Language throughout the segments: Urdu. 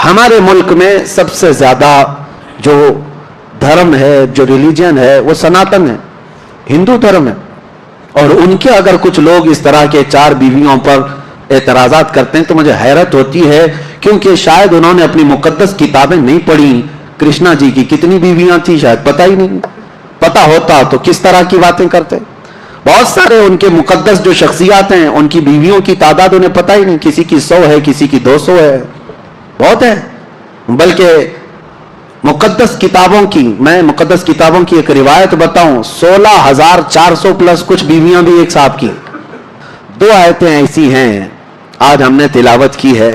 ہمارے ملک میں سب سے زیادہ جو دھرم ہے، جو ریلیجن ہے، وہ سناتن ہے، ہندو دھرم ہے. اور ان کے اگر کچھ لوگ اس طرح کے 4 بیویوں پر اعتراضات کرتے ہیں تو مجھے حیرت ہوتی ہے، کیونکہ شاید انہوں نے اپنی مقدس کتابیں نہیں پڑھی. کرشنا جی کی کتنی بیویاں تھیں شاید پتہ ہی نہیں. پتہ ہوتا تو کس طرح کی باتیں کرتے. بہت سارے ان کے مقدس جو شخصیات ہیں ان کی بیویوں کی تعداد انہیں پتہ ہی نہیں، کسی کی 100 ہے، کسی کی 200 ہے، بہت ہے. بلکہ مقدس کتابوں کی، میں مقدس کتابوں کی ایک روایت بتاؤں، 16,400 پلس کچھ بیویاں بھی ایک صاحب کی. 2 آیتیں ایسی ہیں آج ہم نے تلاوت کی ہے.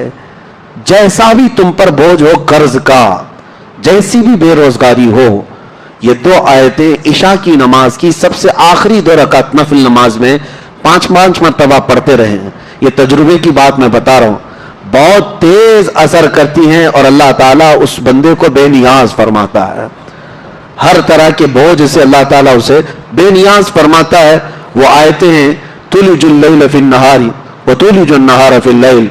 جیسا بھی تم پر بوجھ ہو قرض کا، جیسی بھی بے روزگاری ہو. یہ 2 آیتیں عشاء کی نماز کی سب سے آخری 2 رکعت نفل نماز میں 5 مرتبہ پڑھتے رہے ہیں. یہ تجربے کی بات میں بتا رہا ہوں، بہت تیز اثر کرتی ہیں اور اللہ تعالیٰ اس بندے کو بے نیاز فرماتا ہے. ہر طرح کے بوجھ سے اللہ تعالیٰ اسے بے نیاز فرماتا ہے. وہ آیتیں ہیں تولج اللیل فی النہار وتولج النہار فی اللیل،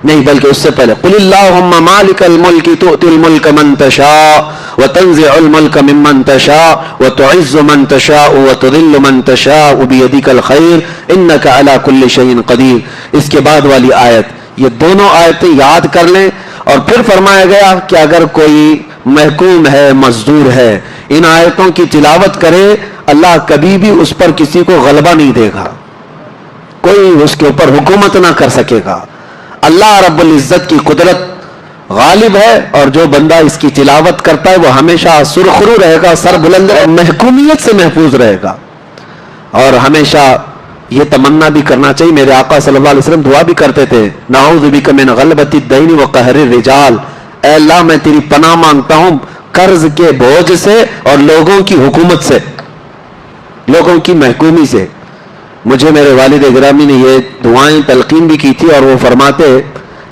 نہیں بلکہ اس سے پہلے قل اللہم مالک الملک تؤتی الملک من تشاء وتنزع الملک ممن تشاء وتعز من تشاء وتذل من تشاء بیدک الخیر انک علی کل شیء قدیر. اس کے بعد والی آیت، یہ دونوں آیتیں یاد کر لیں. اور پھر فرمایا گیا کہ اگر کوئی محکوم ہے، مزدور ہے، ان آیتوں کی تلاوت کرے، اللہ کبھی بھی اس پر کسی کو غلبہ نہیں دے گا، کوئی اس کے اوپر حکومت نہ کر سکے گا. اللہ رب العزت کی قدرت غالب ہے، اور جو بندہ اس کی تلاوت کرتا ہے وہ ہمیشہ سرخرو رہے گا، سر بلند رہے گا، محکومیت سے محفوظ رہے گا. اور ہمیشہ یہ تمنا بھی کرنا چاہیے، میرے آقا صلی اللہ علیہ وسلم دعا بھی کرتے تھے، نعوذ بک من غلبۃ الدین وقہر الرجال. اے اللہ میں تیری پناہ مانگتا ہوں قرض کے بوجھ سے اور لوگوں کی حکومت سے، لوگوں کی محکومی سے. مجھے میرے والد گرامی نے یہ دعائیں تلقین بھی کی تھی، اور وہ فرماتے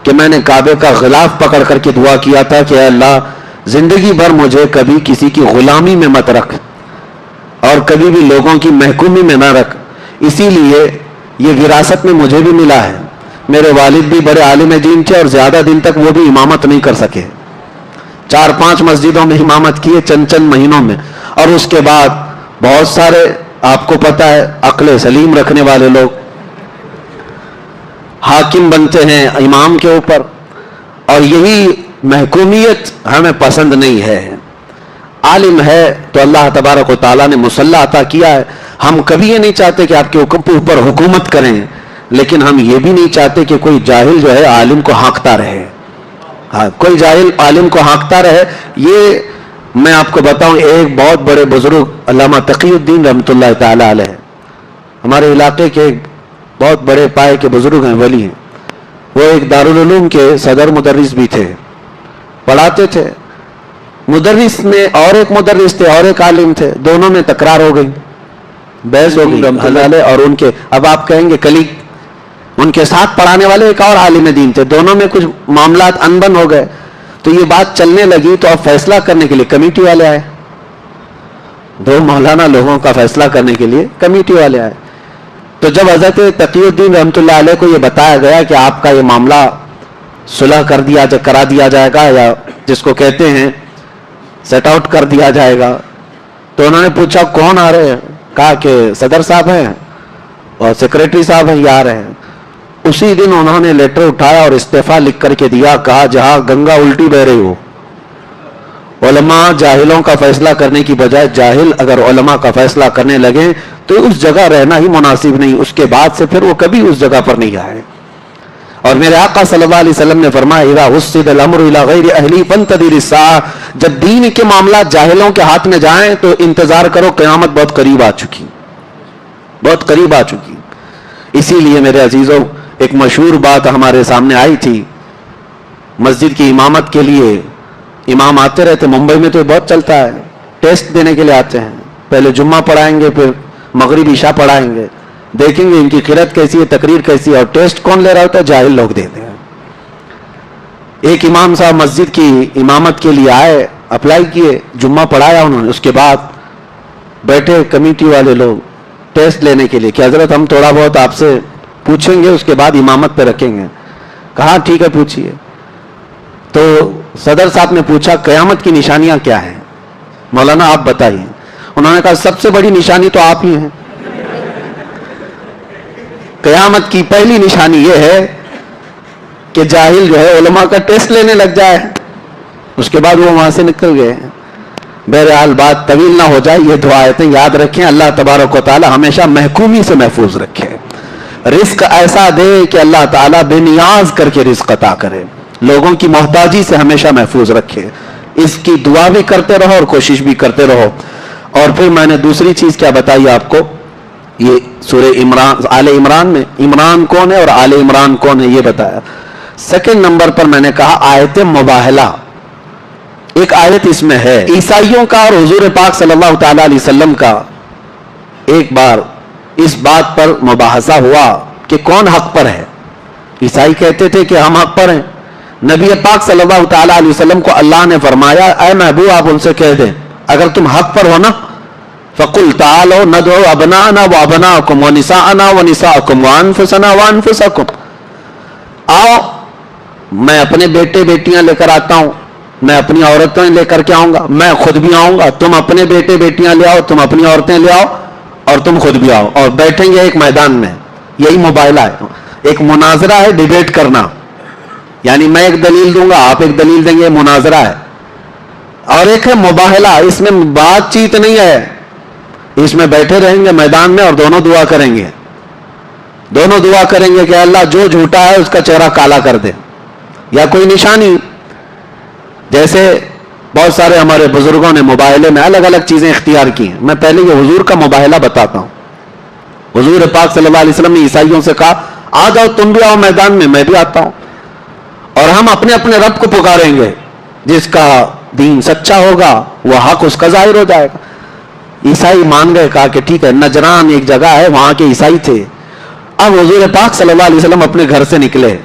کہ میں نے کعبے کا غلاف پکڑ کر کے دعا کیا تھا کہ اے اللہ زندگی بھر مجھے کبھی کسی کی غلامی میں مت رکھ اور کبھی بھی لوگوں کی محکومی میں نہ رکھ. اسی لیے یہ وراثت میں مجھے بھی ملا ہے. میرے والد بھی بڑے عالم دین تھے اور زیادہ دن تک وہ بھی امامت نہیں کر سکے، 4-5 مسجدوں میں امامت کیے چند مہینوں میں. اور اس کے بعد بہت سارے آپ کو پتہ ہے عقل سلیم رکھنے والے لوگ حاکم بنتے ہیں امام کے اوپر، اور یہی محکومیت ہمیں پسند نہیں ہے. عالم ہے تو اللہ تبارک و تعالیٰ نے مسلح عطا کیا ہے. ہم کبھی یہ نہیں چاہتے کہ آپ کے اوپر حکومت کریں، لیکن ہم یہ بھی نہیں چاہتے کہ کوئی جاہل جو ہے عالم کو ہانکتا رہے. ہاں، کوئی جاہل عالم کو ہانکتا رہے. یہ میں آپ کو بتاؤں، ایک بہت بڑے بزرگ علامہ تقی الدین رحمۃ اللہ تعالی علیہ، ہمارے علاقے کے ایک بہت بڑے پائے کے بزرگ ہیں، ولی ہیں. وہ ایک دارالعلوم کے صدر مدرس بھی تھے، پڑھاتے تھے. مدرس میں اور ایک مدرس تھے اور ایک عالم تھے، دونوں میں تکرار ہو گئی، بحث ہو گئی. اور ان کے اب آپ کہیں گے کلیگ، ان کے ساتھ پڑھانے والے ایک اور عالم دین تھے، دونوں میں کچھ معاملات انبن ہو گئے. تو یہ بات چلنے لگی تو اب فیصلہ کرنے کے لیے کمیٹی والے آئے، 2 مولانا لوگوں کا فیصلہ کرنے کے لیے کمیٹی والے آئے. تو جب حضرت تقی الدین رحمۃ اللہ علیہ کو یہ بتایا گیا کہ آپ کا یہ معاملہ صلح کرا دیا جائے گا، یا جس کو کہتے ہیں سیٹ آؤٹ کر دیا جائے گا، تو انہوں نے پوچھا کون آ رہے ہیں؟ کہا کہ صدر صاحب ہیں اور سیکریٹری صاحب ہیں، یہ آ رہے ہیں. اسی دن انہوں نے لیٹر اٹھایا اور استعفیٰ لکھ کر کے دیا. کہا جہاں گنگا الٹی بہ رہی ہو، علماء جاہلوں کا فیصلہ کرنے کی بجائے جاہل اگر علماء کا فیصلہ کرنے لگے تو اس جگہ رہنا ہی مناسب نہیں. اس کے بعد سے پھر وہ کبھی اس جگہ پر نہیں آئے. اور میرے آقا صلی اللہ علیہ وسلم نے فرمایا اذا وسد الامر الى غیر اہلی فانتظر الساعہ، جب دین کے معاملات جاہلوں کے ہاتھ میں جائیں تو انتظار کرو، قیامت بہت قریب آ چکی، بہت قریب آ چکی. اسی لیے میرے عزیزوں، ایک مشہور بات ہمارے سامنے آئی تھی، مسجد کی امامت کے لیے امام آتے رہتے، ممبئی میں تو بہت چلتا ہے، ٹیسٹ دینے کے لیے آتے ہیں. پہلے جمعہ پڑھائیں گے، پھر مغرب عشاء پڑھائیں گے، دیکھیں گے ان کی قرات کیسی ہے، تقریر کیسی ہے. اور ٹیسٹ کون لے رہا ہوتا ہے؟ جاہل لوگ دیتے ہیں. ایک امام صاحب مسجد کی امامت کے لیے آئے، اپلائی کیے، جمعہ پڑھایا انہوں نے. اس کے بعد بیٹھے کمیٹی والے لوگ ٹیسٹ لینے کے لیے کہ حضرت ہم تھوڑا بہت آپ سے پوچھیں گے، اس کے بعد امامت پہ رکھیں گے. کہا ٹھیک ہے پوچھیے. تو صدر صاحب نے پوچھا قیامت کی نشانیاں کیا ہیں مولانا آپ بتائیے. انہوں نے کہا سب سے بڑی نشانی تو آپ ہی ہیں. قیامت کی پہلی نشانی یہ ہے کہ جاہل جو ہے علماء کا ٹیسٹ لینے لگ جائے. اس کے بعد وہ وہاں سے نکل گئے. بہرحال بات طویل نہ ہو جائے, یہ دعائیں یاد رکھیں. اللہ تبارک و تعالی ہمیشہ محکومی سے محفوظ رکھے, رزق ایسا دے کہ اللہ تعالیٰ بے نیاز کر کے رزق عطا کرے, لوگوں کی محتاجی سے ہمیشہ محفوظ رکھے. اس کی دعا بھی کرتے رہو اور کوشش بھی کرتے رہو. اور پھر میں نے دوسری چیز کیا بتائی آپ کو, یہ سورہ عمران, آل عمران میں عمران کون ہے اور آل عمران کون ہے یہ بتایا. سیکنڈ نمبر پر میں نے کہا آیت مباہلہ, ایک آیت اس میں ہے عیسائیوں کا اور حضور پاک صلی اللہ تعالی علیہ وسلم کا. ایک بار اس بات پر مباحثہ ہوا کہ کون حق پر ہے. عیسائی کہتے تھے کہ ہم حق پر ہیں. نبی پاک صلی اللہ تعالی علیہ وسلم کو اللہ نے فرمایا اے محبوب آپ ان سے کہہ دیں اگر تم حق پر ہو نا فَقُلْ تَعَالَوْا نَدْعُ أَبْنَاءَنَا وَأَبْنَاءَكُمْ وَنِسَاءَنَا وَنِسَاءَكُمْ وَأَنفُسَنَا وَأَنفُسَكُمْ, آؤ میں اپنے بیٹے بیٹیاں لے کر آتا ہوں, میں اپنی عورتیں لے کر کے آؤں گا, میں خود بھی آؤں گا, تم اپنے بیٹے بیٹیاں لے آؤ, تم اپنی عورتیں لے آؤ اور تم خود بھی آؤ اور بیٹھیں گے ایک میدان میں. یہی مباہلہ ہے, ایک مناظرہ ہے, ڈیبیٹ کرنا, یعنی میں ایک دلیل دوں گا آپ ایک دلیل دیں گے, مناظرہ ہے. اور ایک ہے مباہلہ, اس میں بات چیت نہیں ہے, اس میں بیٹھے رہیں گے میدان میں اور دونوں دعا کریں گے. دونوں دعا کریں گے کہ اللہ جو جھوٹا ہے اس کا چہرہ کالا کر دے, یا کوئی نشانی. جیسے بہت سارے ہمارے بزرگوں نے مباہلے میں الگ الگ چیزیں اختیار کی ہیں. میں پہلے یہ حضور کا مباہلہ بتاتا ہوں. حضور پاک صلی اللہ علیہ وسلم نے عیسائیوں سے کہا آ جاؤ تم بھی آؤ میدان میں بھی آتا ہوں, اور ہم اپنے اپنے رب کو پکاریں گے, جس کا دین سچا ہوگا وہ حق اس کا ظاہر ہو جائے گا. عیسائی مان گئے, کہا کہ ٹھیک ہے. نجران ایک جگہ ہے, وہاں کے عیسائی تھے. اب حضور پاک صلی اللہ علیہ وسلم اپنے گھر سے نکلے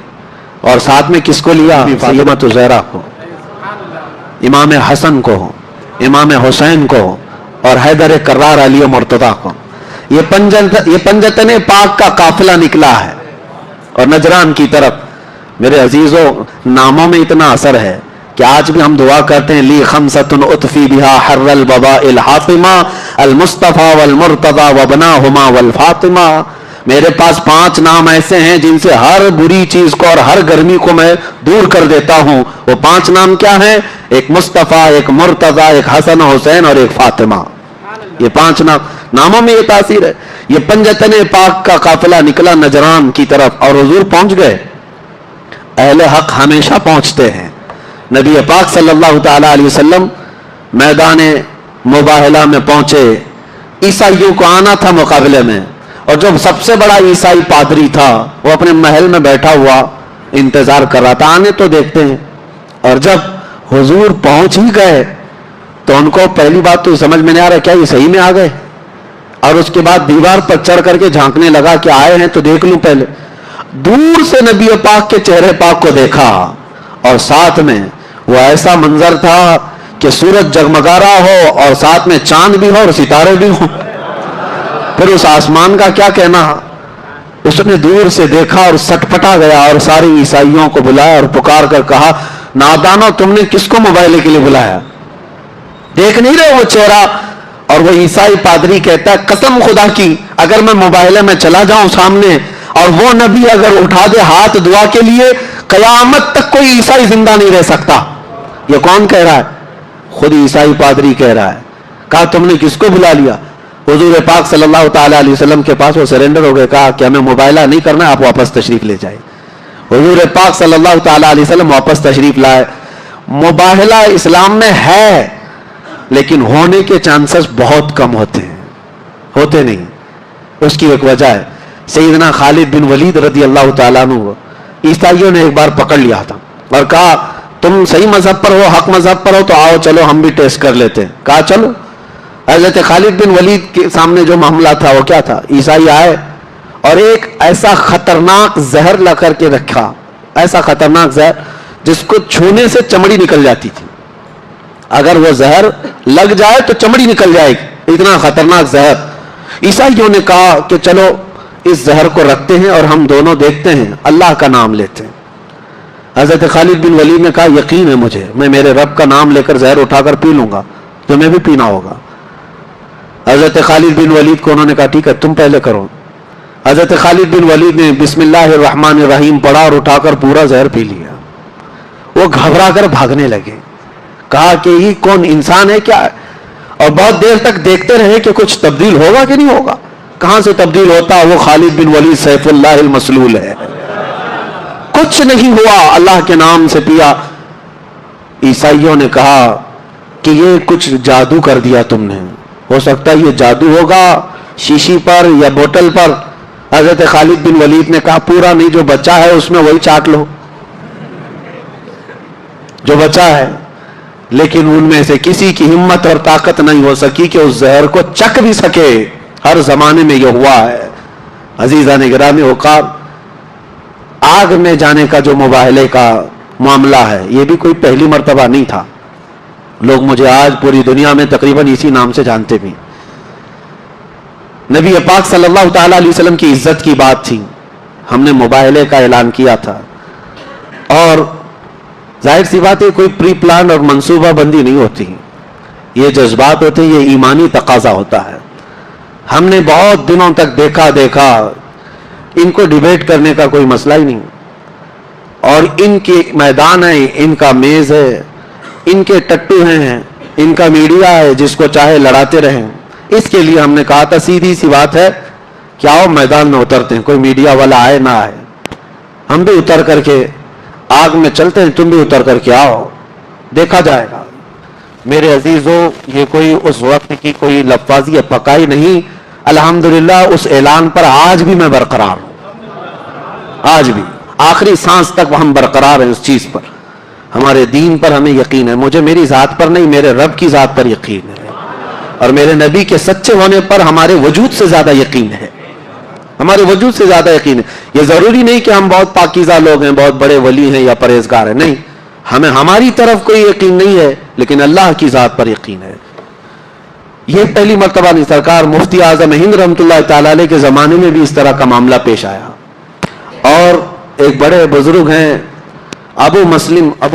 اور ساتھ میں کس کو لیا؟ فاطمہ زہرا کو, امام حسن کو, امام حسین کو اور حیدر کرار علی مرتضیٰ کو. یہ پنجتن پاک کا قافلہ نکلا ہے اور نجران کی طرف. میرے عزیزوں, ناموں میں اتنا اثر ہے کہ آج بھی ہم دعا کرتے ہیں لی خمسۃ اطفی بہا حر البواء الحاطمہ المصطفیٰ والمرتضیٰ وبناہما والفاطمہ. میرے پاس 5 نام ایسے ہیں جن سے ہر بری چیز کو اور ہر گرمی کو میں دور کر دیتا ہوں. وہ 5 نام کیا ہیں؟ ایک مصطفیٰ, ایک مرتضیٰ, ایک حسن حسین اور ایک فاطمہ. یہ 5 ناموں میں یہ تاثیر ہے. یہ پنجتن پاک کا قافلہ نکلا نجران کی طرف اور حضور پہنچ گئے. اہل حق ہمیشہ پہنچتے ہیں. نبی پاک صلی اللہ تعالی علیہ وسلم میدان مباہلہ میں پہنچے. عیسائیوں کو آنا تھا مقابلے میں, اور جو سب سے بڑا عیسائی پادری تھا وہ اپنے محل میں بیٹھا ہوا انتظار کر رہا تھا, آنے تو دیکھتے ہیں. اور جب حضور پہنچ ہی گئے تو ان کو پہلی بات تو سمجھ میں نہیں آ رہا کیا یہ صحیح میں آ گئے, اور اس کے بعد دیوار پر چڑھ کر کے جھانکنے لگا کہ آئے ہیں تو دیکھ لوں پہلے. دور سے نبی پاک کے چہرے پاک کو دیکھا, اور ساتھ میں وہ ایسا منظر تھا کہ سورج جگمگا رہا ہو اور ساتھ میں چاند بھی ہو اور ستارے بھی ہوں. پھر اس آسمان کا کیا کہنا. اس نے دور سے دیکھا اور سٹپٹا گیا اور سارے عیسائیوں کو بلایا اور پکار کر کہا نادانو تم نے کس کو مباہلے کے لیے بلایا؟ دیکھ نہیں رہے وہ چہرہ؟ اور وہ عیسائی پادری کہتا ہے قسم خدا کی اگر میں مباہلے میں چلا جاؤں سامنے اور وہ نبی اگر اٹھا دے ہاتھ دعا کے لیے, قیامت تک کوئی عیسائی زندہ نہیں رہ سکتا. یہ کون کہہ رہا ہے؟ خود عیسائی پادری کہہ رہا ہے. کہا تم نے کس کو بلا لیا؟ حضور پاک صلی اللہ تعالی علیہ وسلم کے پاس وہ سرنڈر ہو گئے. کہا کہ ہمیں مباہلہ نہیں کرنا, آپ واپس تشریف لے جائیں. حضور پاک صلی اللہ تعالی علیہ وسلم واپس تشریف لائے. مباہلہ اسلام میں ہے لیکن ہونے کے چانسز بہت کم ہوتے ہیں, ہوتے نہیں. اس کی ایک وجہ ہے, سیدنا خالد بن ولید رضی اللہ تعالیٰ عنہ عیسائیوں نے ایک بار پکڑ لیا تھا اور کہا تم صحیح مذہب پر ہو, حق مذہب پر ہو, تو آؤ چلو ہم بھی ٹیسٹ کر لیتے ہیں. کہا چلو. حضرت خالد بن ولید کے سامنے جو معاملہ تھا وہ کیا تھا, عیسائی آئے اور ایک ایسا خطرناک زہر لا کر کے رکھا, ایسا خطرناک زہر جس کو چھونے سے چمڑی نکل جاتی تھی. اگر وہ زہر لگ جائے تو چمڑی نکل جائے گی, اتنا خطرناک زہر. عیسائیوں نے کہا کہ چلو اس زہر کو رکھتے ہیں اور ہم دونوں دیکھتے ہیں, اللہ کا نام لیتے ہیں. حضرت خالد بن ولید نے کہا یقین ہے مجھے، میں میرے رب کا نام لے کر زہر اٹھا کر پی لوں گا، تمہیں بھی پینا ہوگا۔ حضرت خالد بن ولید کو انہوں نے کہا ٹھیک ہے تم پہلے کرو۔ حضرت خالد بن ولید نے بسم اللہ الرحمن الرحیم پڑھا اور اٹھا کر پورا زہر پی لیا۔ وہ گھبرا کر بھاگنے لگے، کہا کہ یہ کون انسان ہے کیا؟ اور بہت دیر تک دیکھتے رہے کہ کچھ تبدیل ہوگا کہ نہیں ہوگا۔ کہاں سے تبدیل ہوتا؟ وہ خالد بن ولید سیف اللہ المسلول ہے، کچھ نہیں ہوا، اللہ کے نام سے پیا۔ عیسائیوں نے کہا کہ یہ کچھ جادو کر دیا تم نے، ہو سکتا ہے یہ جادو ہوگا شیشی پر یا بوتل پر۔ حضرت خالد بن ولید نے کہا پورا نہیں، جو بچا ہے اس میں وہی چاٹ لو جو بچا ہے۔ لیکن ان میں سے کسی کی ہمت اور طاقت نہیں ہو سکی کہ اس زہر کو چکھ بھی سکے۔ ہر زمانے میں یہ ہوا ہے۔ عزیزان گرامی اوقات، آگ میں جانے کا جو مباہلے کا معاملہ ہے یہ بھی کوئی پہلی مرتبہ نہیں تھا، لوگ مجھے آج پوری دنیا میں تقریباً اسی نام سے جانتے بھی۔ نبی پاک صلی اللہ تعالی علیہ وسلم کی عزت کی بات تھی، ہم نے مباہلے کا اعلان کیا تھا، اور ظاہر سی بات ہے کوئی پری پلان اور منصوبہ بندی نہیں ہوتی، یہ جذبات ہوتے ہیں، یہ ایمانی تقاضا ہوتا ہے۔ ہم نے بہت دنوں تک دیکھا ان کو ڈیبیٹ کرنے کا کوئی مسئلہ ہی نہیں، اور ان کے میدان ہے، ان کا میز ہے، ان کے ٹٹو ہیں، ان کا میڈیا ہے، جس کو چاہے لڑاتے رہیں۔ اس کے لیے ہم نے کہا تھا سیدھی سی بات ہے کہ آؤ میدان میں اترتے ہیں، کوئی میڈیا والا آئے نہ آئے، ہم بھی اتر کر کے آگ میں چلتے ہیں، تم بھی اتر کر کے آؤ، دیکھا جائے گا۔ میرے عزیزوں، یہ کوئی اس وقت کی کوئی لفاظی پکائی نہیں، الحمدللہ اس اعلان پر آج بھی میں برقرار ہوں، آج بھی آخری سانس تک ہم برقرار ہیں اس چیز پر۔ ہمارے دین پر ہمیں یقین ہے، مجھے میری ذات پر نہیں، میرے رب کی ذات پر یقین ہے، اور میرے نبی کے سچے ہونے پر ہمارے وجود سے زیادہ یقین ہے، ہمارے وجود سے زیادہ یقین ہے۔ یہ ضروری نہیں کہ ہم بہت پاکیزہ لوگ ہیں، بہت بڑے ولی ہیں یا پرہیزگار ہیں، نہیں، ہمیں ہماری طرف کوئی یقین نہیں ہے، لیکن اللہ کی ذات پر یقین ہے۔ یہ پہلی مرتبہ نہیں، سرکار مفتی اعظم ہند رحمۃ اللہ تعالی علیہ کے زمانے میں بھی اس طرح کا معاملہ پیش آیا، اور ایک بڑے بزرگ ہیں ابو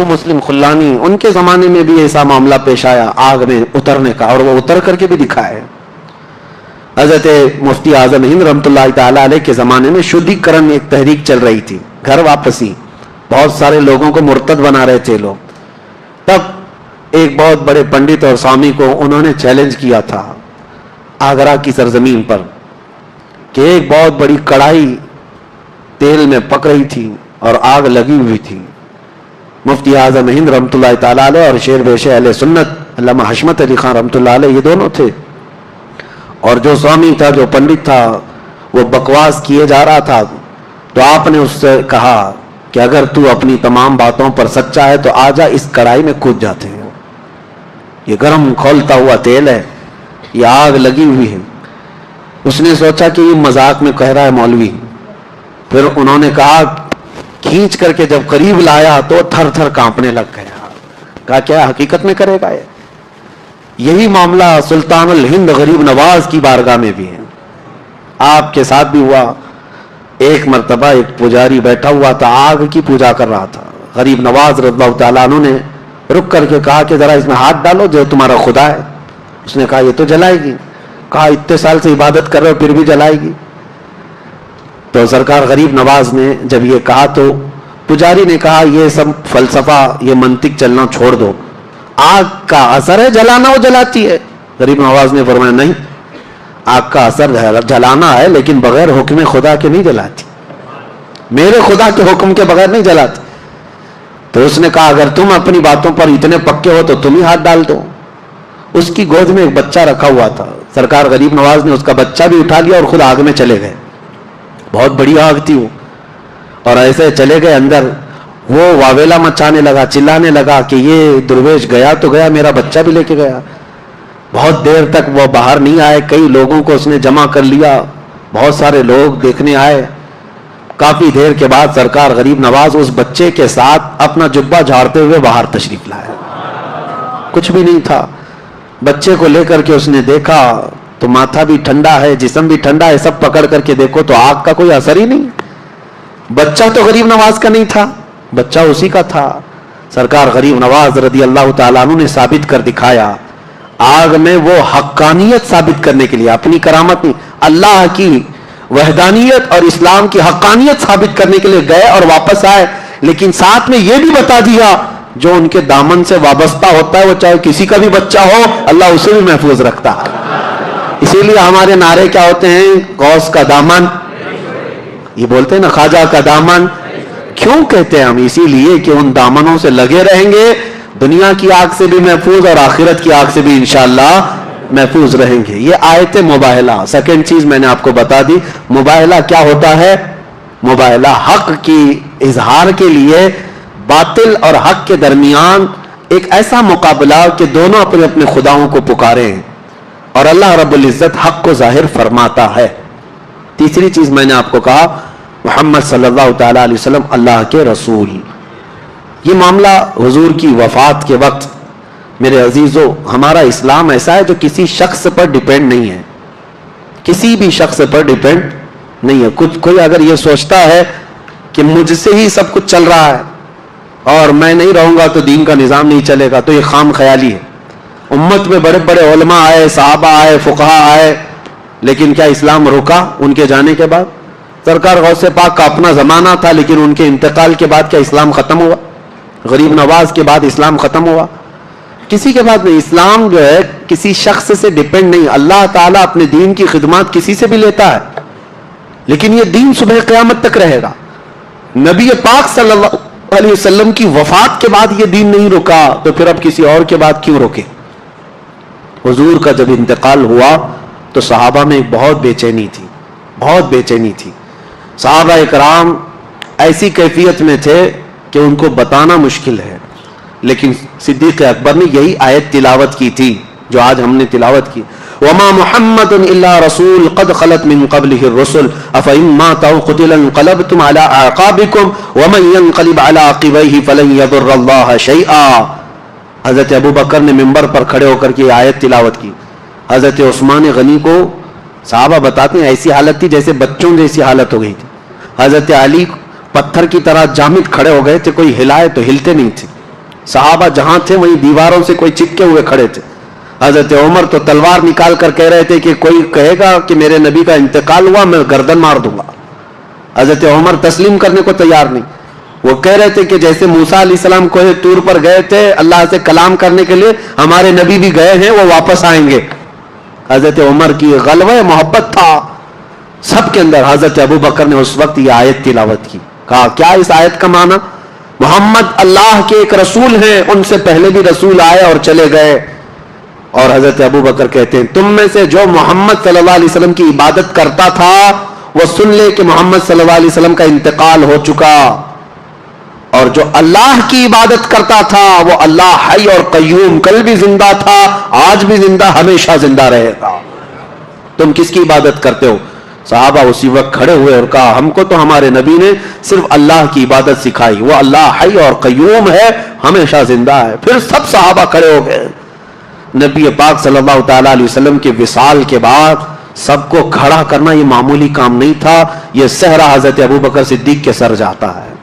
مسلم خلانی، ان کے زمانے میں بھی ایسا معاملہ پیش آیا آگ میں اترنے کا، اور وہ اتر کر کے بھی دکھائے۔ حضرت مفتی اعظم ہند رحمۃ اللہ تعالی علیہ کے زمانے میں شدھی کرن ایک تحریک چل رہی تھی، گھر واپسی، بہت سارے لوگوں کو مرتد بنا رہے تھے لوگ۔ تب ایک بہت بڑے پنڈت اور سوامی کو انہوں نے چیلنج کیا تھا آگرہ کی سرزمین پر کہ ایک بہت بڑی کڑھائی تیل میں پک رہی تھی اور آگ لگی ہوئی تھی۔ مفتی اعظم ہند رحمۃ اللہ تعالی علیہ اور شیر بیش اہل سنت علامہ حشمت علی خان رحمۃ اللہ علیہ، یہ دونوں تھے، اور جو سوامی تھا، جو پنڈت تھا، وہ بکواس کیے جا رہا تھا، تو آپ نے اس سے کہا کہ اگر تو اپنی تمام باتوں پر سچا ہے تو آ جا، اس کڑھائی میں کود جاتے ہیں، یہ گرم کھولتا ہوا تیل ہے، یہ آگ لگی ہوئی ہے۔ اس نے سوچا کہ یہ مذاق میں کہہ رہا ہے مولوی، پھر انہوں نے کہا، کھینچ کر کے جب قریب لایا تو تھر تھر کانپنے لگ گیا، کہا کیا حقیقت میں کرے گا؟ یہی معاملہ سلطان الہند غریب نواز کی بارگاہ میں بھی ہے، آپ کے ساتھ بھی ہوا۔ ایک مرتبہ ایک پجاری بیٹھا ہوا تھا، آگ کی پوجا کر رہا تھا، غریب نواز رضی اللہ تعالیٰ عنہ نے رک کر کے کہا کہ ذرا اس میں ہاتھ ڈالو جو تمہارا خدا ہے۔ اس نے کہا یہ تو جلائے گی، کہا اتنے سال سے عبادت کر رہے ہو پھر بھی جلائے گی؟ تو سرکار غریب نواز نے جب یہ کہا تو پجاری نے کہا یہ سب فلسفہ، یہ منطق چلنا چھوڑ دو، آگ کا اثر ہے جلانا، وہ جلاتی ہے۔ غریب نواز نے فرمایا نہیں، آگ کا اثر جلانا ہے لیکن بغیر حکم خدا کے نہیں جلاتی، میرے خدا کے حکم کے بغیر نہیں جلاتی۔ تو اس نے کہا اگر تم اپنی باتوں پر اتنے پکے ہو تو تم ہی ہاتھ ڈال دو۔ اس کی گود میں ایک بچہ رکھا ہوا تھا، سرکار غریب نواز نے اس کا بچہ بھی اٹھا لیا اور خود آگ میں چلے گئے، بہت بڑی آگ تھی وہ، اور ایسے چلے گئے اندر۔ وہ واویلا مچانے لگا، چلانے لگا کہ یہ درویش گیا تو گیا، میرا بچہ بھی لے کے گیا۔ بہت دیر تک وہ باہر نہیں آئے، کئی لوگوں کو اس نے جمع کر لیا، بہت سارے لوگ دیکھنے آئے۔ کافی دیر کے بعد سرکار غریب نواز اس بچے کے ساتھ اپنا جبہ جھاڑتے ہوئے باہر تشریف لائے، کچھ بھی نہیں تھا۔ بچے کو لے کر کے اس نے دیکھا تو ماتھا بھی ٹھنڈا ہے، جسم بھی ٹھنڈا ہے، سب پکڑ کر کے دیکھو تو آگ کا کوئی اثر ہی نہیں۔ بچہ تو غریب نواز کا نہیں تھا، بچہ اسی کا تھا. سرکار غریب نواز رضی اللہ تعالیٰ عنہ نے ثابت کر دکھایا. آگ میں وہ حقانیت ثابت کرنے کے لیے، اپنی کرامت نہیں، اللہ کی وحدانیت اور اسلام کی حقانیت ثابت کرنے کے لیے گئے اور واپس آئے. لیکن ساتھ میں یہ بھی بتا دیا جو ان کے دامن سے وابستہ ہوتا ہے، وہ چاہے کسی کا بھی بچہ ہو، اللہ اسے بھی محفوظ رکھتا ہے. اسی لیے ہمارے نعرے کیا ہوتے ہیں؟ غوث کا دامن، یہ بولتے ہیں نا، خواجہ کا دامن. کیوں کہتے ہیں ہم؟ اسی لیے کہ ان دامنوں سے لگے رہیں گے، دنیا کی آگ سے بھی محفوظ اور آخرت کی آگ سے بھی انشاءاللہ محفوظ رہیں گے. یہ آیت مباہلہ. سیکنڈ چیز میں نے آپ کو بتا دی، مباہلہ کیا ہوتا ہے؟ مباہلہ حق کی اظہار کے لیے باطل اور حق کے درمیان ایک ایسا مقابلہ کہ دونوں اپنے اپنے خداؤں کو پکارے ہیں اور اللہ رب العزت حق کو ظاہر فرماتا ہے. تیسری چیز میں نے آپ کو کہا، محمد صلی اللہ تعالی علیہ وسلم اللہ کے رسول. یہ معاملہ حضور کی وفات کے وقت، میرے عزیزو، ہمارا اسلام ایسا ہے جو کسی شخص پر ڈیپینڈ نہیں ہے، کسی بھی شخص پر ڈیپینڈ نہیں ہے. کوئی اگر یہ سوچتا ہے کہ مجھ سے ہی سب کچھ چل رہا ہے اور میں نہیں رہوں گا تو دین کا نظام نہیں چلے گا، تو یہ خام خیالی ہے. امت میں بڑے بڑے علماء آئے، صحابہ آئے، فقہاء آئے، لیکن کیا اسلام رکا ان کے جانے کے بعد؟ سرکار غوث پاک کا اپنا زمانہ تھا، لیکن ان کے انتقال کے بعد کیا اسلام ختم ہوا؟ غریب نواز کے بعد اسلام ختم ہوا؟ کسی کے بعد نہیں. اسلام جو ہے کسی شخص سے ڈیپینڈ نہیں. اللہ تعالیٰ اپنے دین کی خدمات کسی سے بھی لیتا ہے، لیکن یہ دین صبح قیامت تک رہے گا. نبی پاک صلی اللہ علیہ وسلم کی وفات کے بعد یہ دین نہیں رکا، تو پھر اب کسی اور کے بعد کیوں روکے؟ حضور کا جب انتقال ہوا تو صحابہ میں بہت بے چینی تھی، بہت بے چینی تھی. صحابہ اکرام ایسی کیفیت میں تھے کہ ان کو بتانا مشکل ہے. لیکن صدیق اکبر نے یہی آیت تلاوت کی تھی جو آج ہم نے تلاوت کی. وما محمد الا رسول قد خلت من قبله الرسل افإن مات أو قتل انقلبتم على اعقابكم ومن ينقلب على عقبيه فلن يضر الله شيئا. حضرت ابو بکر نے منبر پر کھڑے ہو کر کے آیت تلاوت کی. حضرت عثمان غنی کو صحابہ بتاتے ہیں ایسی حالت تھی جیسے بچوں جیسی حالت ہو گئی تھی. حضرت علی پتھر کی طرح جامد کھڑے ہو گئے تھے، کوئی ہلائے تو ہلتے نہیں تھے. صحابہ جہاں تھے وہیں دیواروں سے کوئی چپکے ہوئے کھڑے تھے. حضرت عمر تو تلوار نکال کر کہہ رہے تھے کہ کوئی کہے گا کہ میرے نبی کا انتقال ہوا میں گردن مار دوں گا. حضرت عمر تسلیم کرنے کو تیار نہیں. وہ کہہ رہے تھے کہ جیسے موسیٰ علیہ السلام کوہ طور پر گئے تھے اللہ سے کلام کرنے کے لیے، ہمارے نبی بھی گئے ہیں، وہ واپس آئیں گے. حضرت عمر کی غلوہ محبت تھا سب کے اندر. حضرت ابو بکر نے اس وقت یہ آیت تلاوت کی. کہا کیا اس آیت کا معنی؟ محمد اللہ کے ایک رسول ہیں، ان سے پہلے بھی رسول آئے اور چلے گئے. اور حضرت ابو بکر کہتے ہیں تم میں سے جو محمد صلی اللہ علیہ وسلم کی عبادت کرتا تھا وہ سن لے کہ محمد صلی اللہ علیہ وسلم کا انتقال ہو چکا، اور جو اللہ کی عبادت کرتا تھا وہ اللہ حی اور قیوم، کل بھی زندہ تھا، آج بھی زندہ، ہمیشہ زندہ رہے گا. تم کس کی عبادت کرتے ہو؟ صحابہ اسی وقت کھڑے ہوئے اور کہا ہم کو تو ہمارے نبی نے صرف اللہ کی عبادت سکھائی، وہ اللہ حی اور قیوم ہے، ہمیشہ زندہ ہے. پھر سب صحابہ کھڑے ہو گئے. نبی پاک صلی اللہ تعالی علیہ وسلم کے وصال کے بعد سب کو کھڑا کرنا یہ معمولی کام نہیں تھا. یہ صحرا حضرت ابو بکر صدیق کے سر جاتا ہے.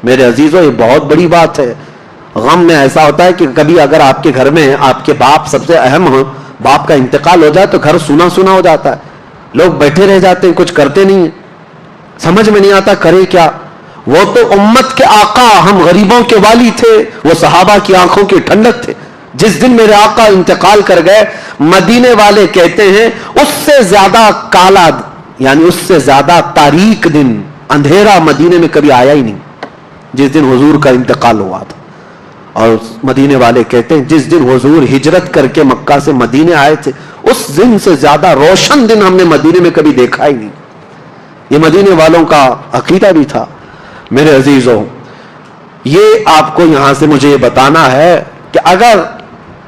میرے عزیزو یہ بہت بڑی بات ہے. غم میں ایسا ہوتا ہے کہ کبھی اگر آپ کے گھر میں آپ کے باپ سب سے اہم ہو، باپ کا انتقال ہو جائے تو گھر سونا سونا ہو جاتا ہے. لوگ بیٹھے رہ جاتے ہیں، کچھ کرتے نہیں ہیں، سمجھ میں نہیں آتا کرے کیا. وہ تو امت کے آقا، ہم غریبوں کے والی تھے، وہ صحابہ کی آنکھوں کی ٹھنڈک تھے. جس دن میرے آقا انتقال کر گئے، مدینے والے کہتے ہیں اس سے زیادہ کالا، یعنی اس سے زیادہ تاریک دن، اندھیرا مدینے میں کبھی آیا ہی نہیں جس دن حضور کا انتقال ہوا تھا. اور مدینے والے کہتے ہیں جس دن حضور ہجرت کر کے مکہ سے مدینے آئے تھے اس دن سے زیادہ روشن دن ہم نے مدینے میں کبھی دیکھا ہی نہیں. یہ مدینے والوں کا عقیدہ بھی تھا. میرے عزیزوں، یہ آپ کو یہاں سے مجھے یہ بتانا ہے کہ اگر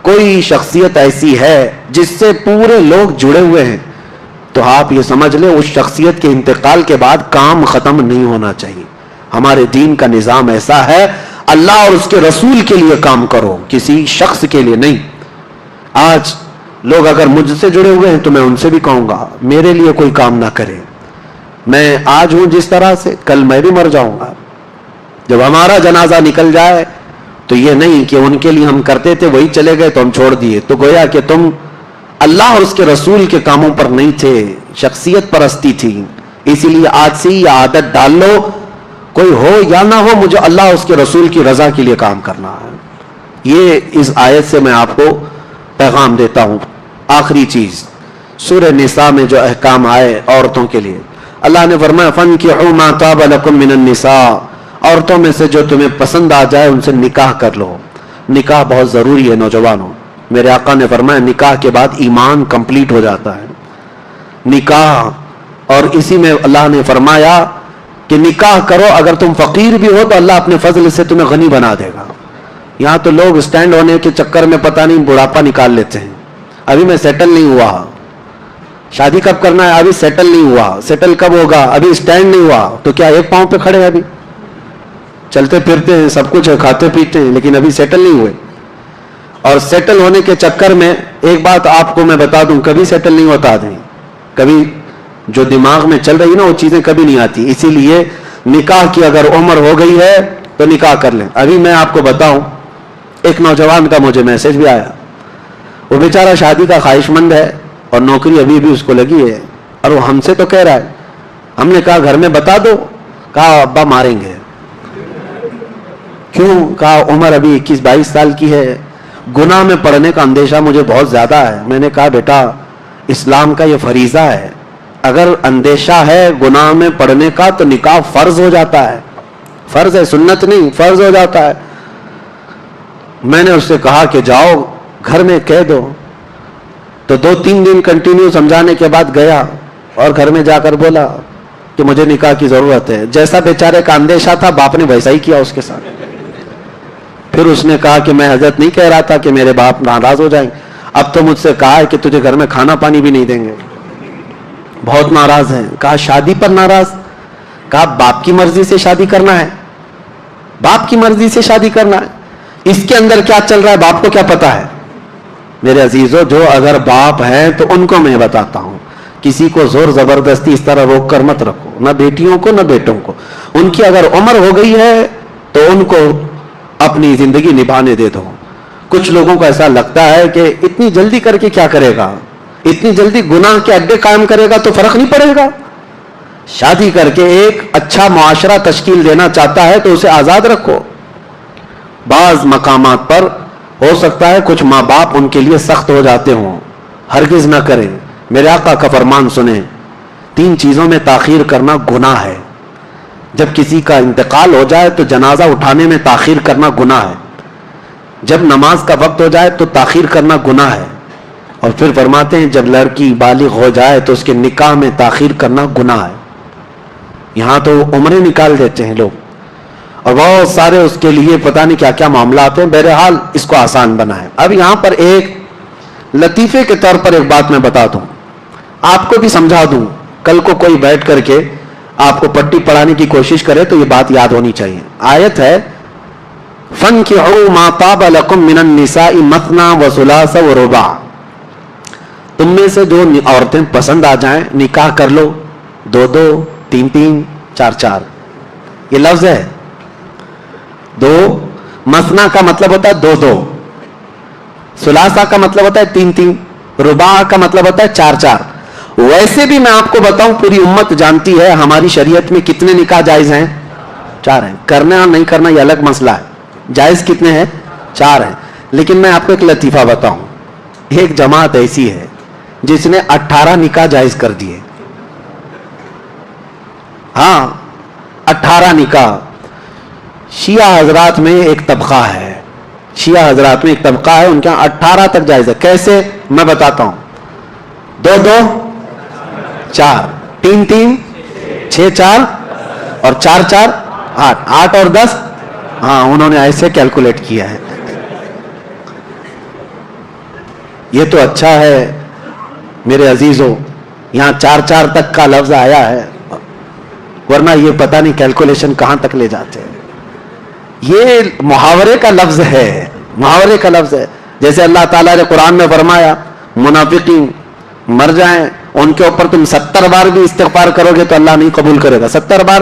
کوئی شخصیت ایسی ہے جس سے پورے لوگ جڑے ہوئے ہیں تو آپ یہ سمجھ لیں اس شخصیت کے انتقال کے بعد کام ختم نہیں ہونا چاہیے. ہمارے دین کا نظام ایسا ہے، اللہ اور اس کے رسول کے لیے کام کرو، کسی شخص کے لیے نہیں. آج لوگ اگر مجھ سے جڑے ہوئے ہیں تو میں ان سے بھی کہوں گا میرے لیے کوئی کام نہ کرے. میں آج ہوں جس طرح سے، کل میں بھی مر جاؤں گا. جب ہمارا جنازہ نکل جائے تو یہ نہیں کہ ان کے لیے ہم کرتے تھے وہی چلے گئے تو ہم چھوڑ دیے، تو گویا کہ تم اللہ اور اس کے رسول کے کاموں پر نہیں تھے، شخصیت پرستی تھی. اسی لیے آج سے یہ عادت ڈال لو، کوئی ہو یا نہ ہو، مجھے اللہ اور اس کے رسول کی رضا کے لیے کام کرنا ہے. یہ اس آیت سے میں آپ کو پیغام دیتا ہوں. آخری چیز، سورہ نساء میں جو احکام آئے عورتوں کے لیے، اللہ نے فرمایا فَانْكِحُوا مَا طَابَ لَكُم مِّنَ النِّسَاءِ، عورتوں میں سے جو تمہیں پسند آ جائے ان سے نکاح کر لو. نکاح بہت ضروری ہے نوجوانوں. میرے آقا نے فرمایا نکاح کے بعد ایمان کمپلیٹ ہو جاتا ہے. نکاح، اور اسی میں اللہ نے فرمایا کہ نکاح کرو، اگر تم فقیر بھی ہو تو اللہ اپنے فضل سے تمہیں غنی بنا دے گا. یہاں تو لوگ سٹینڈ ہونے کے چکر میں پتہ نہیں بڑھاپا نکال لیتے ہیں. ابھی میں سیٹل نہیں ہوا، شادی کب کرنا ہے؟ ابھی سیٹل نہیں ہوا. سیٹل کب ہوگا؟ ابھی سٹینڈ نہیں ہوا. تو کیا ایک پاؤں پہ کھڑے ہیں؟ ابھی چلتے پھرتے ہیں، سب کچھ ہے، کھاتے پیتے ہیں، لیکن ابھی سیٹل نہیں ہوئے. اور سیٹل ہونے کے چکر میں ایک بات آپ کو میں بتا دوں، کبھی سیٹل نہیں ہوتا آدمی. کبھی جو دماغ میں چل رہی نا وہ چیزیں کبھی نہیں آتی. اسی لیے نکاح کی اگر عمر ہو گئی ہے تو نکاح کر لیں. ابھی میں آپ کو بتاؤں، ایک نوجوان کا مجھے میسج بھی آیا، وہ بیچارہ شادی کا خواہش مند ہے اور نوکری ابھی بھی اس کو لگی ہے، اور وہ ہم سے تو کہہ رہا ہے. ہم نے کہا گھر میں بتا دو، کہا ابا ماریں گے. کیوں؟ کہا عمر ابھی 21-22 سال کی ہے، گناہ میں پڑنے کا اندیشہ مجھے بہت زیادہ ہے. میں نے کہا بیٹا اسلام کا یہ فریضہ ہے، اگر اندیشہ ہے گناہ میں پڑنے کا تو نکاح فرض ہو جاتا ہے. فرض ہے، سنت نہیں، فرض ہو جاتا ہے. میں نے اس سے کہا کہ جاؤ گھر میں کہہ دو. تو 2-3 دن کنٹینیو سمجھانے کے بعد گیا اور گھر میں جا کر بولا کہ مجھے نکاح کی ضرورت ہے. جیسا بیچارے کا اندیشہ تھا باپ نے ویسا ہی کیا اس کے ساتھ. پھر اس نے کہا کہ میں حضرت نہیں کہہ رہا تھا کہ میرے باپ ناراض ہو جائیں، اب تو مجھ سے کہا ہے کہ تجھے گھر میں کھانا پانی بھی نہیں دیں گے، بہت ناراض ہیں. کہا شادی پر ناراض؟ کہا باپ کی مرضی سے شادی کرنا ہے، باپ کی مرضی سے شادی کرنا ہے. اس کے اندر کیا چل رہا ہے باپ کو کیا پتا ہے؟ میرے عزیزو، جو اگر باپ ہیں تو ان کو میں بتاتا ہوں، کسی کو زور زبردستی اس طرح روک کر مت رکھو، نہ بیٹیوں کو نہ بیٹوں کو. ان کی اگر عمر ہو گئی ہے تو ان کو اپنی زندگی نبھانے دے دو. کچھ لوگوں کو ایسا لگتا ہے کہ اتنی جلدی کر کے کیا کرے گا، اتنی جلدی گناہ کے اڈے قائم کرے گا تو فرق نہیں پڑے گا. شادی کر کے ایک اچھا معاشرہ تشکیل دینا چاہتا ہے تو اسے آزاد رکھو. بعض مقامات پر ہو سکتا ہے کچھ ماں باپ ان کے لیے سخت ہو جاتے ہوں، ہرگز نہ کریں. میرے آقا کا فرمان سنیں، 3 چیزوں میں تاخیر کرنا گناہ ہے. جب کسی کا انتقال ہو جائے تو جنازہ اٹھانے میں تاخیر کرنا گناہ ہے. جب نماز کا وقت ہو جائے تو تاخیر کرنا گناہ ہے. اور پھر فرماتے ہیں جب لڑکی بالغ ہو جائے تو اس کے نکاح میں تاخیر کرنا گناہ ہے. یہاں تو عمریں نکال دیتے ہیں لوگ اور بہت سارے اس کے لیے پتہ نہیں کیا کیا معاملات ہیں. بہرحال اس کو آسان بنائیں. اب یہاں پر ایک لطیفے کے طور پر ایک بات میں بتا دوں، آپ کو بھی سمجھا دوں. کل کو کوئی بیٹھ کر کے آپ کو پٹی پڑھانے کی کوشش کرے تو یہ بات یاد ہونی چاہیے. آیت ہے فَانْكِحُوا مَا طَابَ لَكُم مِّنَ النِّسَاءِ مَثْنَىٰ وَثُلَاثَ وَرُبَاعَ، تم میں سے جو عورتیں پسند آ جائیں نکاح کر لو، 2-2 3-3 4-4. یہ لفظ ہے 2. مثنا کا مطلب ہوتا ہے 2-2، ثلاثہ کا مطلب ہوتا ہے 3-3، رباع کا مطلب ہوتا ہے 4-4. ویسے بھی میں آپ کو بتاؤں پوری امت جانتی ہے ہماری شریعت میں کتنے نکاح جائز ہیں؟ 4 ہیں. کرنا اور نہیں کرنا یہ الگ مسئلہ ہے. جائز کتنے ہیں؟ 4 ہیں. لیکن میں آپ کو ایک لطیفہ بتاؤں، ایک جماعت ایسی ہے جس نے 18 نکاح جائز کر دیے. ہاں 18 نکاح. شیعہ حضرات میں ایک طبقہ ہے، شیعہ حضرات میں ایک طبقہ ہے، ان کے یہاں 18 تک جائز ہے. کیسے؟ میں بتاتا ہوں. 2-2 4، 3-3 6-4 اور 4-4 8، 8 اور 10. ہاں انہوں نے ایسے کیلکولیٹ کیا ہے. یہ تو اچھا ہے میرے عزیزوں، یہاں 4-4 تک کا لفظ آیا ہے، ورنہ یہ پتہ نہیں کیلکولیشن کہاں تک لے جاتے ہیں. یہ محاورے کا لفظ ہے، محاورے کا لفظ ہے. جیسے اللہ تعالیٰ نے قرآن میں فرمایا منافقین مر جائیں ان کے اوپر تم 70 بار بھی استغفار کرو گے تو اللہ نہیں قبول کرے گا. 70 بار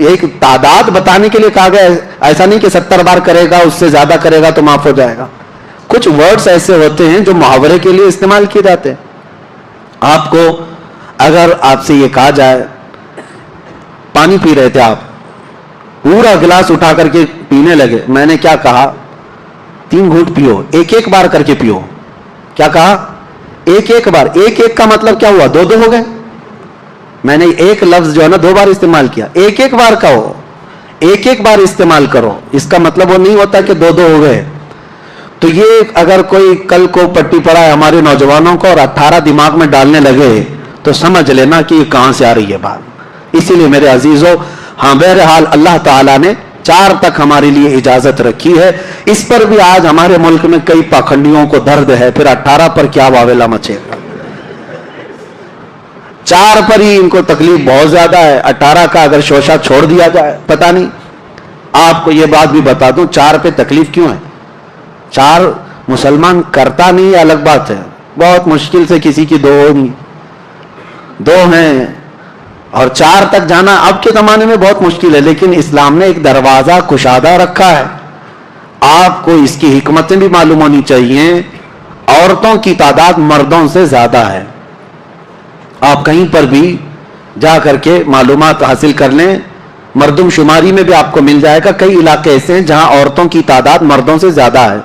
ایک تعداد بتانے کے لیے کہا گیا، ایسا نہیں کہ 70 بار کرے گا، اس سے زیادہ کرے گا تو معاف ہو جائے گا. کچھ ورڈز ایسے ہوتے ہیں جو محاورے کے لیے استعمال کیے جاتے ہیں. آپ کو اگر آپ سے یہ کہا جائے، پانی پی رہے تھے آپ، پورا گلاس اٹھا کر کے پینے لگے، میں نے کیا کہا؟ 3 گھونٹ پیو، ایک بار کر کے پیو. کیا کہا؟ ایک بار. ایک کا مطلب کیا ہوا؟ 2 ہو گئے. میں نے ایک لفظ جو ہے نا 2 بار استعمال کیا. ایک بار کا ہو، ایک بار استعمال کرو، اس کا مطلب وہ نہیں ہوتا کہ 2 ہو گئے. تو یہ اگر کوئی کل کو پٹی پڑا ہے ہمارے نوجوانوں کو اور 18 دماغ میں ڈالنے لگے تو سمجھ لینا کہ یہ کہاں سے آ رہی ہے بات. اسی لیے میرے عزیزوں، ہاں بہرحال اللہ تعالیٰ نے 4 تک ہمارے لیے اجازت رکھی ہے. اس پر بھی آج ہمارے ملک میں کئی پاکھنڈیوں کو درد ہے، پھر 18 پر کیا واویلا مچے گا. 4 پر ہی ان کو تکلیف بہت زیادہ ہے. 18 کا اگر شوشہ چھوڑ دیا جائے، پتہ نہیں. آپ کو یہ بات بھی بتا دوں 4 پہ تکلیف کیوں ہے. 4 مسلمان کرتا نہیں ہے الگ بات ہے، بہت مشکل سے کسی کی 2 ہوگی، 2 ہیں، اور 4 تک جانا اب کے زمانے میں بہت مشکل ہے. لیکن اسلام نے ایک دروازہ کشادہ رکھا ہے. آپ کو اس کی حکمتیں بھی معلوم ہونی چاہیے. عورتوں کی تعداد مردوں سے زیادہ ہے. آپ کہیں پر بھی جا کر کے معلومات حاصل کر لیں، مردم شماری میں بھی آپ کو مل جائے گا. کئی علاقے ایسے ہیں جہاں عورتوں کی تعداد مردوں سے زیادہ ہے.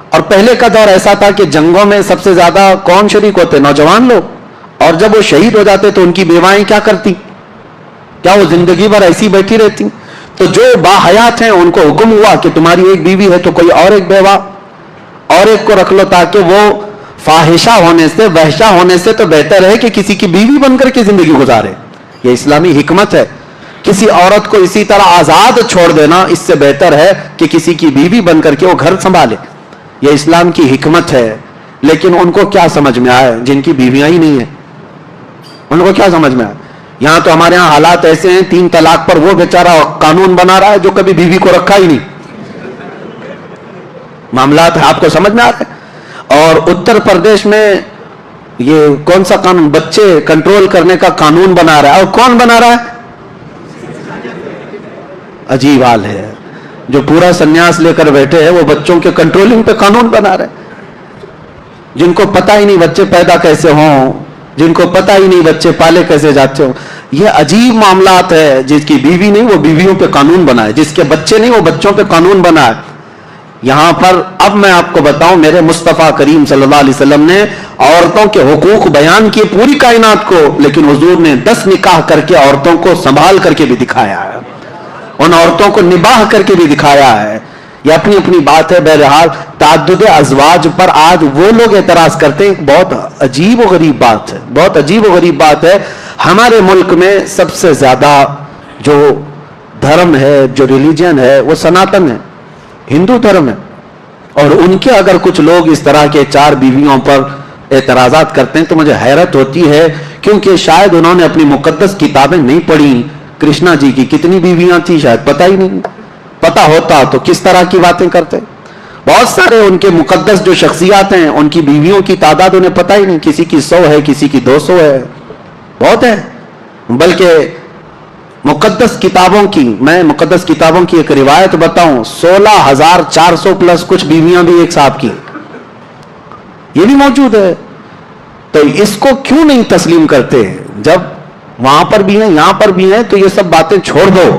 اور پہلے کا دور ایسا تھا کہ جنگوں میں سب سے زیادہ کون شریک ہوتے؟ نوجوان لوگ. اور جب وہ شہید ہو جاتے تو ان کی بیوائیں کیا کرتی؟ کیا وہ زندگی بھر ایسی بیٹھی رہتی؟ تو جو باحیات ہیں ان کو حکم ہوا کہ تمہاری ایک بیوی ہے تو کوئی اور ایک بیوہ اور ایک کو رکھ لو، تاکہ وہ فاحشہ ہونے سے، وحشہ ہونے سے تو بہتر ہے کہ کسی کی بیوی بن کر کے زندگی گزارے. یہ اسلامی حکمت ہے. کسی عورت کو اسی طرح آزاد چھوڑ دینا اس سے بہتر ہے کہ کسی کی بیوی بن کر کے وہ گھر سنبھالے. یہ اسلام کی حکمت ہے. لیکن ان کو کیا سمجھ میں آئے جن کی بیویاں ہی نہیں ہیں؟ ان کو کیا سمجھ میں آئے؟ یہاں تو ہمارے ہاں حالات ایسے ہیں، 3 طلاق پر وہ بیچارہ قانون بنا رہا ہے جو کبھی بیوی کو رکھا ہی نہیں. معاملات آپ کو سمجھ میں آ رہے ہیں. اور اتر پردیش میں یہ کون سا قانون؟ بچے کنٹرول کرنے کا قانون بنا رہا ہے. اور کون بنا رہا ہے؟ عجیب حال ہے. جو پورا سنیاس لے کر بیٹھے ہیں وہ بچوں کے کنٹرولنگ پہ قانون بنا رہے ہیں، جن کو پتہ ہی نہیں بچے پیدا کیسے ہوں، جن کو پتہ ہی نہیں بچے پالے کیسے جاتے ہوں. یہ عجیب معاملات ہے. جس کی بیوی نہیں وہ بیویوں پہ قانون بنائے، جس کے بچے نہیں وہ بچوں پہ قانون بنائے. یہاں پر اب میں آپ کو بتاؤں، میرے مصطفیٰ کریم صلی اللہ علیہ وسلم نے عورتوں کے حقوق بیان کیے پوری کائنات کو، لیکن حضور نے 10 نکاح کر کے عورتوں کو سنبھال کر کے بھی دکھایا ہے، ان عورتوں کو نباہ کر کے بھی دکھایا ہے. یہ اپنی اپنی بات ہے. بہرحال تعدد ازواج پر آج وہ لوگ اعتراض کرتے ہیں. بہت عجیب و غریب بات ہے، بہت عجیب و غریب بات ہے. ہمارے ملک میں سب سے زیادہ جو دھرم ہے، جو ریلیجن ہے، وہ سناتن ہے، ہندو دھرم ہے. اور ان کے اگر کچھ لوگ اس طرح کے 4 بیویوں پر اعتراضات کرتے ہیں تو مجھے حیرت ہوتی ہے، کیونکہ شاید انہوں نے اپنی مقدس کتابیں نہیں پڑھی. کرشنا جی کی کتنی بیویاں تھیں شاید پتہ ہی نہیں. پتہ ہوتا تو کس طرح کی باتیں کرتے. بہت سارے ان کے مقدس جو شخصیات ہیں ان کی بیویوں کی تعداد انہیں پتہ ہی نہیں. کسی کی 100 ہے، کسی کی 200 ہے، بہت ہے. بلکہ مقدس کتابوں کی، میں مقدس کتابوں کی ایک روایت بتاؤں، 16,400 پلس کچھ بیویاں بھی ایک صاحب کی، یہ بھی موجود ہے. تو اس کو کیوں نہیں تسلیم کرتے؟ جب وہاں پر بھی ہیں یہاں پر بھی ہیں تو یہ سب باتیں چھوڑ دو.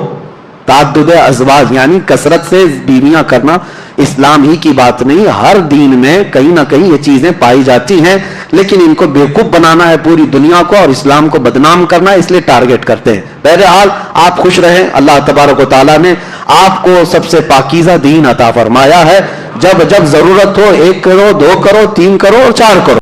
تعدد ازواج یعنی کثرت سے بیویاں کرنا اسلام ہی کی بات نہیں. ہر دین میں کہیں نہ کہیں یہ چیزیں پائی جاتی ہیں، لیکن ان کو بیوقوف بنانا ہے پوری دنیا کو، اور اسلام کو بدنام کرنا ہے، اس لیے ٹارگٹ کرتے ہیں. بہرحال آپ خوش رہیں. اللہ تبارک و تعالیٰ نے آپ کو سب سے پاکیزہ دین عطا فرمایا ہے. جب جب ضرورت ہو 1 کرو، 2 کرو، 3 کرو اور 4 کرو.